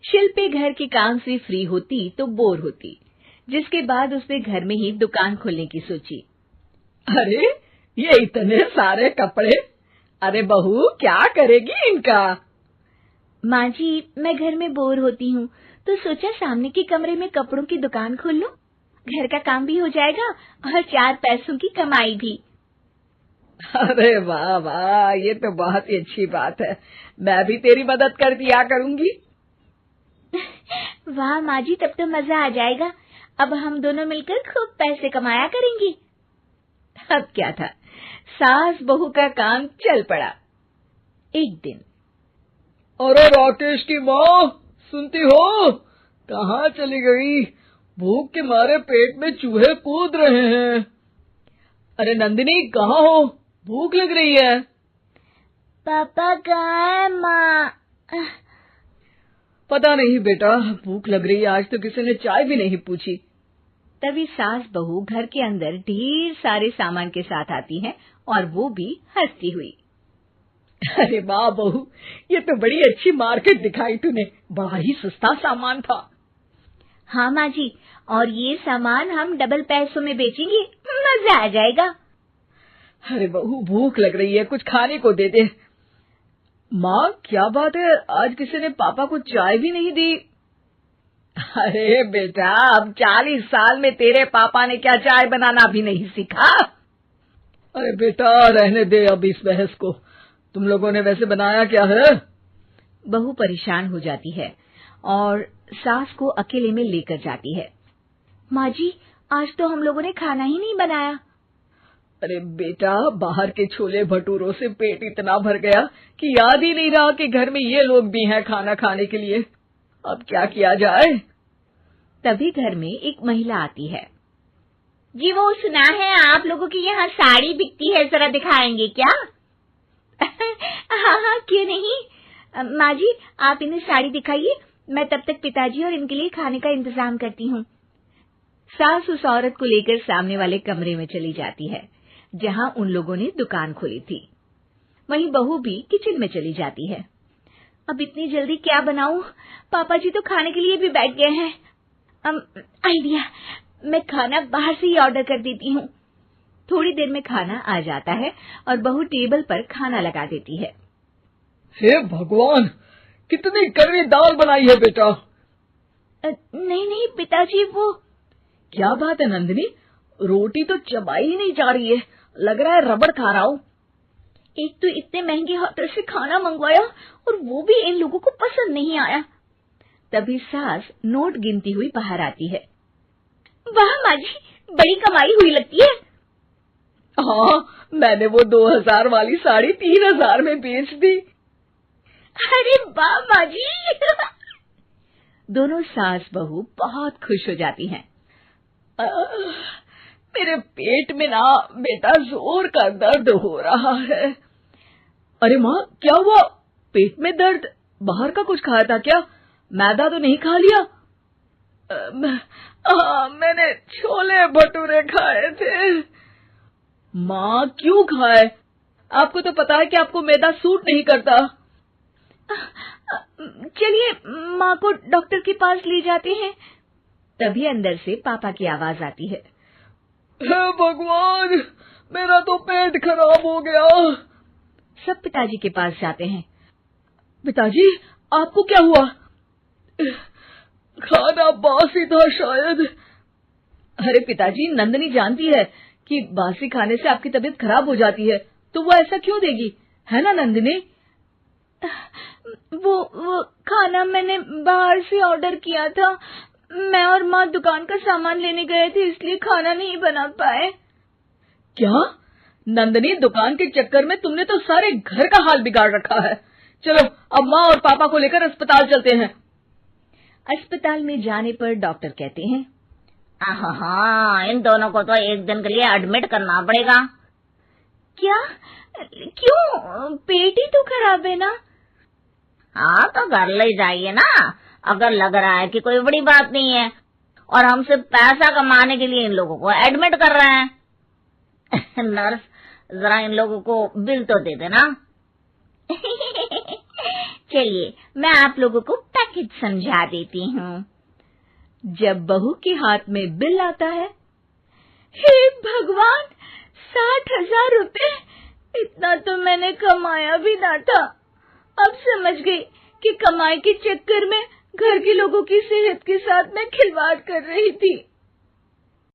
शिल्पी घर के काम से फ्री होती तो बोर होती, जिसके बाद उसने घर में ही दुकान खोलने की सोची। अरे ये इतने सारे कपड़े, अरे बहू क्या करेगी इनका? माँ जी, मैं घर में बोर होती हूँ तो सोचा सामने के कमरे में कपड़ों की दुकान खोल लूं। घर का काम भी हो जाएगा और 4 पैसों की कमाई भी। अरे वाह वाह, ये तो बहुत ही अच्छी बात है। मैं भी तेरी मदद कर दिया करूंगी। वाह माँ जी, तब तो मजा आ जाएगा। अब हम दोनों मिलकर खूब पैसे कमाया करेंगे। अब क्या था, सास बहू का काम चल पड़ा। एक दिन, अरे राकेश की माँ, सुनती हो? कहाँ चली गई? भूख के मारे पेट में चूहे कूद रहे हैं। अरे नंदिनी, कहाँ हो? भूख लग रही है। पापा कहाँ है माँ? पता नहीं बेटा, भूख लग रही है। आज तो किसी ने चाय भी नहीं पूछी। तभी सास बहू घर के अंदर ढेर सारे सामान के साथ आती हैं और वो भी हंसती हुई। अरे वाह बहू, ये तो बड़ी अच्छी मार्केट दिखाई तूने। बड़ा ही सस्ता सामान था। हाँ माँ जी, और ये सामान हम डबल पैसों में बेचेंगे, मजा आ जाएगा। अरे बहू, भूख लग रही है, कुछ खाने को दे दे। माँ क्या बात है, आज किसी ने पापा को चाय भी नहीं दी? अरे बेटा, अब 40 साल में तेरे पापा ने क्या चाय बनाना भी नहीं सीखा? अरे बेटा रहने दे अब इस बहस को। तुम लोगों ने वैसे बनाया क्या है? बहू परेशान हो जाती है और सास को अकेले में लेकर जाती है। माँ जी, आज तो हम लोगों ने खाना ही नहीं बनाया। अरे बेटा, बाहर के छोले भटूरों से पेट इतना भर गया कि याद ही नहीं रहा कि घर में ये लोग भी हैं खाना खाने के लिए। अब क्या किया जाए? तभी घर में एक महिला आती है। जी, वो सुना है आप लोगों की यहाँ साड़ी बिकती है, जरा दिखाएंगे क्या? हाँ हाँ, क्यों नहीं। माँ जी, आप इन्हें साड़ी दिखाइए, मैं तब तक पिताजी और इनके लिए खाने का इंतजाम करती हूँ। सास उस औरत को लेकर सामने वाले कमरे में चली जाती है जहाँ उन लोगों ने दुकान खोली थी। वहीं बहू भी किचन में चली जाती है। अब इतनी जल्दी क्या बनाऊं? पापा जी तो खाने के लिए भी बैठ गए हैं। आइडिया, मैं खाना बाहर से ही ऑर्डर कर देती हूँ। थोड़ी देर में खाना आ जाता है और बहू टेबल पर खाना लगा देती है। हे भगवान, कितनी कड़वी दाल बनाई है बेटा। नहीं नहीं पिताजी, वो क्या बात है नंदिनी, रोटी तो चबाई ही नहीं जा रही है, लग रहा है रबड़ खा रहा हूँ। एक तो इतने महंगे होटल से खाना मंगवाया और वो भी इन लोगों को पसंद नहीं आया। तभी सास नोट गिनती हुई बाहर आती है। वाह माँ जी, बड़ी कमाई हुई लगती है। हाँ, मैंने वो 2000 वाली साड़ी 3000 में बेच दी। अरे वाह माँ जी। दोनों सास बहू बहुत खुश हो जाती हैं। मेरे पेट में ना बेटा जोर का दर्द हो रहा है। अरे माँ, क्या हुआ? पेट में दर्द? बाहर का कुछ खाया था क्या? मैदा तो नहीं खा लिया? मैंने छोले भटूरे खाए थे। माँ क्यों खाए? आपको तो पता है कि आपको मैदा सूट नहीं करता। चलिए माँ को डॉक्टर के पास ले जाते हैं। तभी अंदर से पापा की आवाज आती है। हे भगवान, मेरा तो पेट खराब हो गया। सब पिताजी के पास जाते हैं। पिताजी, आपको क्या हुआ? खाना बासी था शायद। अरे पिताजी, नंदिनी जानती है कि बासी खाने से आपकी तबीयत खराब हो जाती है, तो वो ऐसा क्यों देगी, है ना नंदिनी? वो खाना मैंने बाहर से ऑर्डर किया था। मैं और माँ दुकान का सामान लेने गए थे, इसलिए खाना नहीं बना पाए। क्या नंदिनी, दुकान के चक्कर में तुमने तो सारे घर का हाल बिगाड़ रखा है। चलो अब माँ और पापा को लेकर अस्पताल चलते हैं। अस्पताल में जाने पर डॉक्टर कहते हैं, हाँ, इन दोनों को तो एक दिन के लिए एडमिट करना पड़ेगा। क्या? क्यों? पेट ही तो खराब है ना। हाँ, तो घर ले जाइए ना, अगर लग रहा है कि कोई बड़ी बात नहीं है और हम सिर्फ पैसा कमाने के लिए इन लोगों को एडमिट कर रहे हैं। नर्स, जरा इन लोगों को बिल तो दे देना। चलिए, मैं आप लोगों को पैक हित समझा देती हूँ। जब बहू के हाथ में बिल आता है, हे भगवान, 60,000 रुपए! इतना तो मैंने कमाया भी ना था। अब समझ गई कि कमाई के चक्कर में घर के लोगों की सेहत के साथ मैं खिलवाड़ कर रही थी।